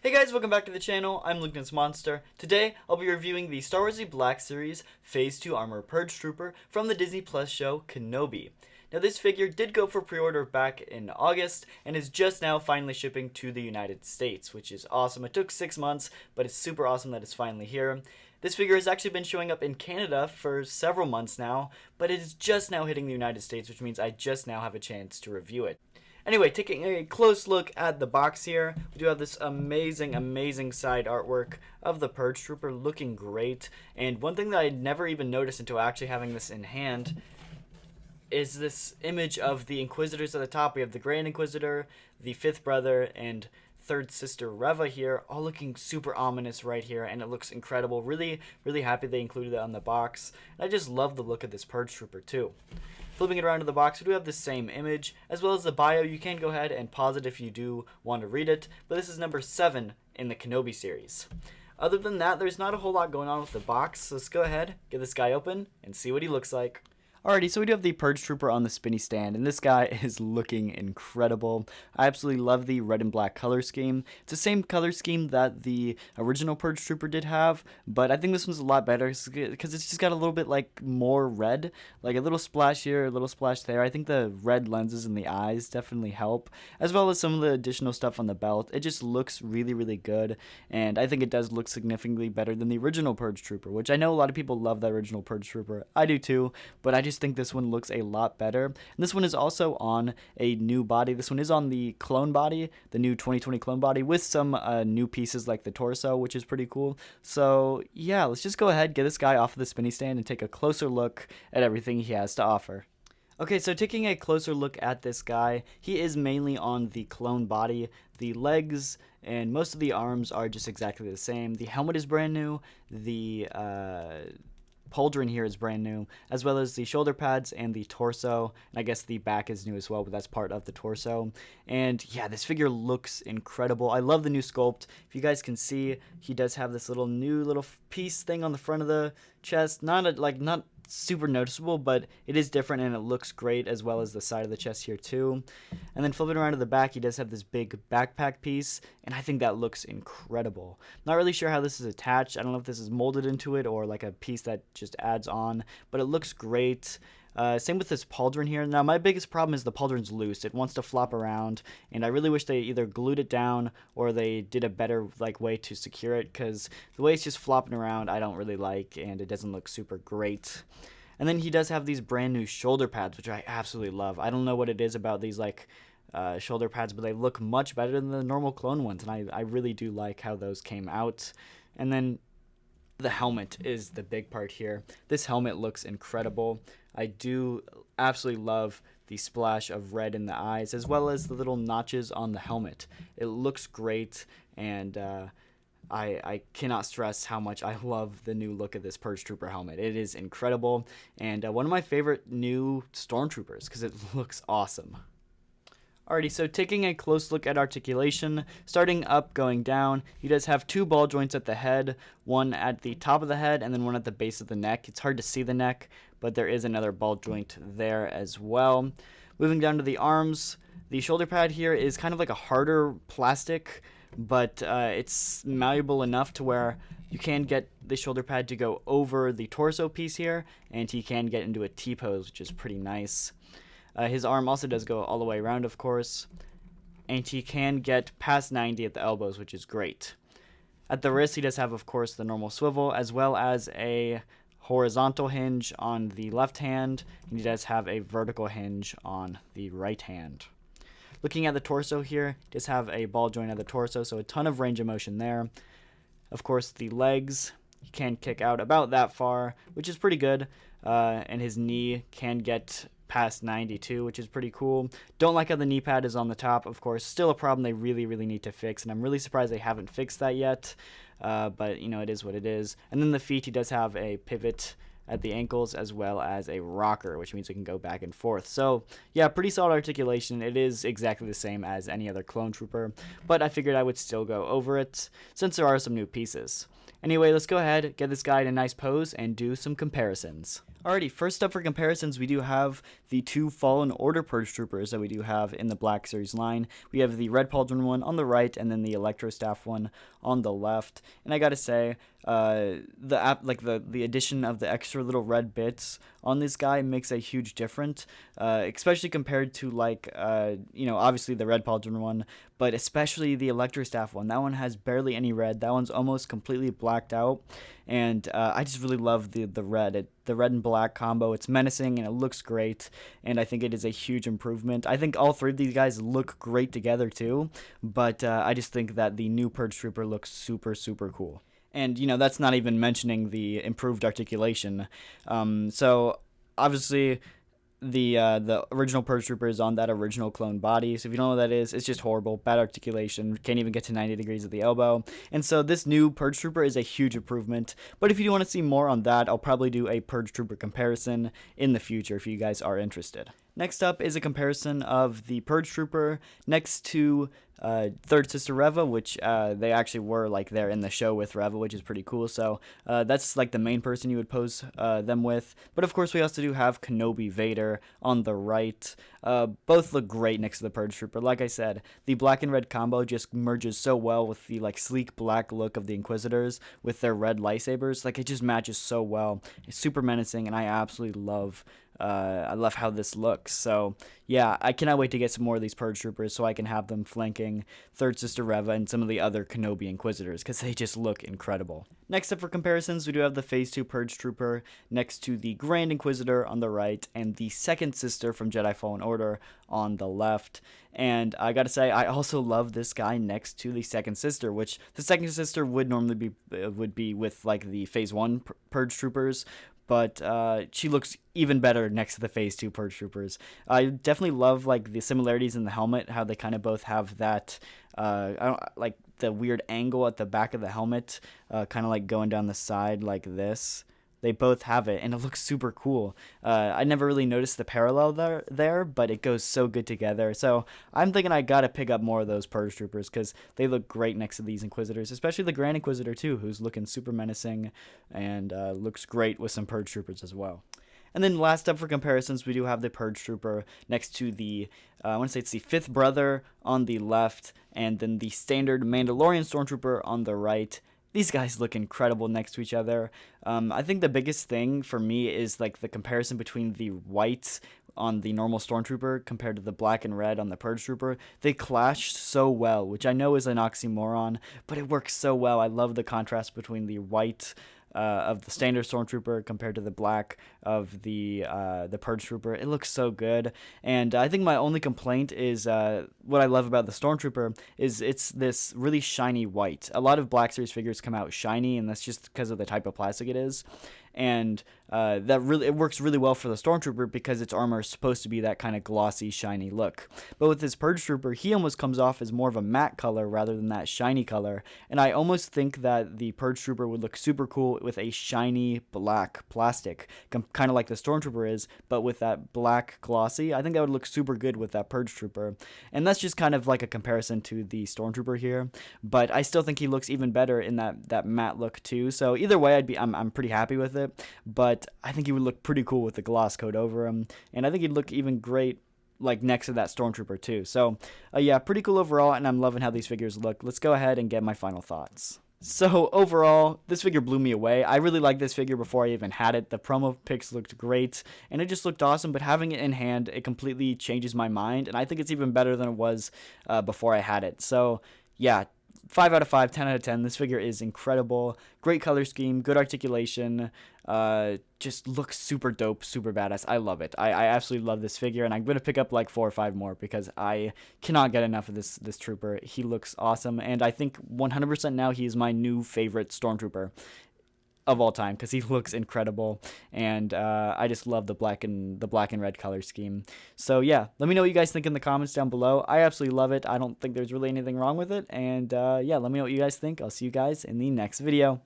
Hey guys, welcome back to the channel. I'm Lugnus Monster. Today, I'll be reviewing the Star Wars The Black Series Phase 2 Armor Purge Trooper from the Disney Plus show Kenobi. Now this figure did go for pre-order back in August and is just now finally shipping to the United States, which is awesome. It took 6 months, but it's super awesome that it's finally here. This figure has actually been showing up in Canada for several months now, but it is just now hitting the United States, which means I just now have a chance to review it. Anyway, taking a close look at the box here, we do have this amazing side artwork of the Purge Trooper looking great. And one thing that I never even noticed until actually having this in hand is this image of the Inquisitors at the top. We have the Grand Inquisitor, the Fifth Brother, and third sister Reva here, all looking super ominous right here, and it looks incredible. Really happy they included it on the box. And I just love the look of this Purge Trooper too. Flipping it around to the box, we do have the same image, as well as the bio. You can go ahead and pause it if you do want to read it, but this is number 7 in the Kenobi series. Other than that, there's not a whole lot going on with the box, so let's go ahead, get this guy open, and see what he looks like. Alrighty, so we do have the Purge Trooper on the spinny stand, and this guy is looking incredible. I absolutely love the red and black color scheme. It's the same color scheme that the original Purge Trooper did have, but I think this one's a lot better because it's just got a little bit like more red, like a little splash here, a little splash there. I think the red lenses in the eyes definitely help, as well as some of the additional stuff on the belt. It just looks really good, and I think it does look significantly better than the original Purge Trooper, which I know a lot of people love that original Purge Trooper. I do too, but I just think this one looks a lot better. And this one is also on a new body. This one is on the clone body, the new 2020 clone body, with some new pieces like the torso, which is pretty cool. So yeah, let's just go ahead, get this guy off of the spinny stand and take a closer look at everything he has to offer. Okay, so taking a closer look at this guy, he is mainly on the clone body. The legs and most of the arms are just exactly the same. The helmet is brand new. The pauldron here is brand new, as well as the shoulder pads and the torso, and I guess the back is new as well, but that's part of the torso. And yeah, this figure looks incredible. I love the new sculpt. If you guys can see, he does have this new little piece thing on the front of the chest. Not super noticeable, but it is different and it looks great, as well as the side of the chest here too. And then flipping around to the back, he does have this big backpack piece, and I think that looks incredible. Not really sure how this is attached. I don't know if this is molded into it or like a piece that just adds on, but it looks great. Same with this pauldron here. Now, my biggest problem is the pauldron's loose. It wants to flop around, and I really wish they either glued it down or they did a better way to secure it, because the way it's just flopping around I don't really like, and it doesn't look super great. And then he does have these brand new shoulder pads, which I absolutely love. I don't know what it is about these shoulder pads, but they look much better than the normal clone ones, and I really do like how those came out. And then the helmet is the big part here. This helmet looks incredible. I do absolutely love the splash of red in the eyes, as well as the little notches on the helmet. It looks great, and I cannot stress how much I love the new look of this Purge Trooper helmet. It is incredible, and one of my favorite new Stormtroopers, because it looks awesome. Alrighty, so taking a close look at articulation, starting up, going down, he does have 2 ball joints at the head, one at the top of the head and then one at the base of the neck. It's hard to see the neck, but there is another ball joint there as well. Moving down to the arms, the shoulder pad here is kind of like a harder plastic, but it's malleable enough to where you can get the shoulder pad to go over the torso piece here, and he can get into a T-pose, which is pretty nice. His arm also does go all the way around, of course, and he can get past 90 at the elbows, which is great. At the wrist, he does have, of course, the normal swivel, as well as a horizontal hinge on the left hand, and he does have a vertical hinge on the right hand. Looking at the torso here, he does have a ball joint at the torso, so a ton of range of motion there. Of course, the legs, he can kick out about that far, which is pretty good, and his knee can get past 92, which is pretty cool. Don't like how the knee pad is on the top, of course. Still a problem they really need to fix, and I'm really surprised they haven't fixed that yet. But, you know, it is what it is. And then the feet, he does have a pivot at the ankles, as well as a rocker, which means we can go back and forth. So yeah, pretty solid articulation. It is exactly the same as any other clone trooper, but I figured I would still go over it since there are some new pieces. Anyway, let's go ahead, get this guy in a nice pose, and do some comparisons. Alrighty, first up for comparisons, we do have the two Fallen Order Purge Troopers that we do have in the Black Series line. We have the Red Pauldron one on the right, and then the Electro Staff one on the left. And I gotta say, the addition of the extra little red bits on this guy makes a huge difference, especially compared to obviously the Red Pauldron one, but especially the Electro Staff one. That one has barely any red. That one's almost completely blacked out, and I just really love the red. The red and black combo. It's menacing and it looks great, and I think it is a huge improvement. I think all three of these guys look great together too, but I just think that the new Purge Trooper looks super, super cool. And, that's not even mentioning the improved articulation. So, obviously, the original Purge Trooper is on that original clone body. So if you don't know what that is, it's just horrible. Bad articulation. Can't even get to 90 degrees at the elbow. And so this new Purge Trooper is a huge improvement. But if you do want to see more on that, I'll probably do a Purge Trooper comparison in the future if you guys are interested. Next up is a comparison of the Purge Trooper next to Third Sister Reva, which they actually were there in the show with Reva, which is pretty cool. So that's the main person you would pose them with. But of course we also do have Kenobi Vader on the right. Both look great next to the Purge Trooper. Like I said, the black and red combo just merges so well with the sleek black look of the Inquisitors with their red lightsabers. It just matches so well. It's super menacing, and I absolutely love how this looks. So yeah, I cannot wait to get some more of these Purge Troopers so I can have them flanking Third Sister Reva and some of the other Kenobi Inquisitors, because they just look incredible. Next up for comparisons, we do have the Phase 2 Purge Trooper next to the Grand Inquisitor on the right and the Second Sister from Jedi Fallen Order on the left. And I gotta say, I also love this guy next to the Second Sister, which the Second Sister would normally be with the Phase 1 Purge Troopers, but she looks even better next to the Phase 2 Purge Troopers. I definitely love the similarities in the helmet, how they kind of both have that the weird angle at the back of the helmet, kind of going down the side like this. They both have it, and it looks super cool. I never really noticed the parallel there, but it goes so good together. So I'm thinking I gotta pick up more of those Purge Troopers because they look great next to these Inquisitors, especially the Grand Inquisitor too, who's looking super menacing and looks great with some Purge Troopers as well. And then last up for comparisons, we do have the Purge Trooper next to the, I want to say it's the fifth brother on the left, and then the standard Mandalorian Stormtrooper on the right. These guys look incredible next to each other. I think the biggest thing for me is the comparison between the whites on the normal Stormtrooper compared to the black and red on the Purge Trooper. They clash so well, which I know is an oxymoron, but it works so well. I love the contrast between the white of the standard Stormtrooper compared to the black of the Purge Trooper. It looks so good, and I think my only complaint is what I love about the Stormtrooper is it's this really shiny white. A lot of Black Series figures come out shiny, and that's just because of the type of plastic it is. And it works really well for the Stormtrooper because its armor is supposed to be that kind of glossy, shiny look. But with this Purge Trooper, he almost comes off as more of a matte color rather than that shiny color. And I almost think that the Purge Trooper would look super cool with a shiny black plastic, kind of like the Stormtrooper is, but with that black glossy. I think that would look super good with that Purge Trooper. And that's just kind of like a comparison to the Stormtrooper here. But I still think he looks even better in that matte look too. So either way, I'm pretty happy with it. But I think he would look pretty cool with the gloss coat over him, and I think he'd look even great next to that Stormtrooper too. So yeah, pretty cool overall, and I'm loving how these figures look. Let's go ahead and get my final thoughts. So overall, this figure blew me away. I really liked this figure before I even had it. The promo pics looked great, and it just looked awesome, but having it in hand, it completely changes my mind, and I think it's even better than it was before I had it. So yeah, 5 out of 5, 10 out of 10. This figure is incredible. Great color scheme, good articulation. Just looks super dope, super badass. I love it. I absolutely love this figure, and I'm going to pick up 4 or 5 more because I cannot get enough of this trooper. He looks awesome, and I think 100% now he is my new favorite Stormtrooper of all time because he looks incredible, and I just love the black and red color scheme. So yeah, let me know what you guys think in the comments down below. I absolutely love it. I don't think there's really anything wrong with it, and yeah, let me know what you guys think. I'll see you guys in the next video.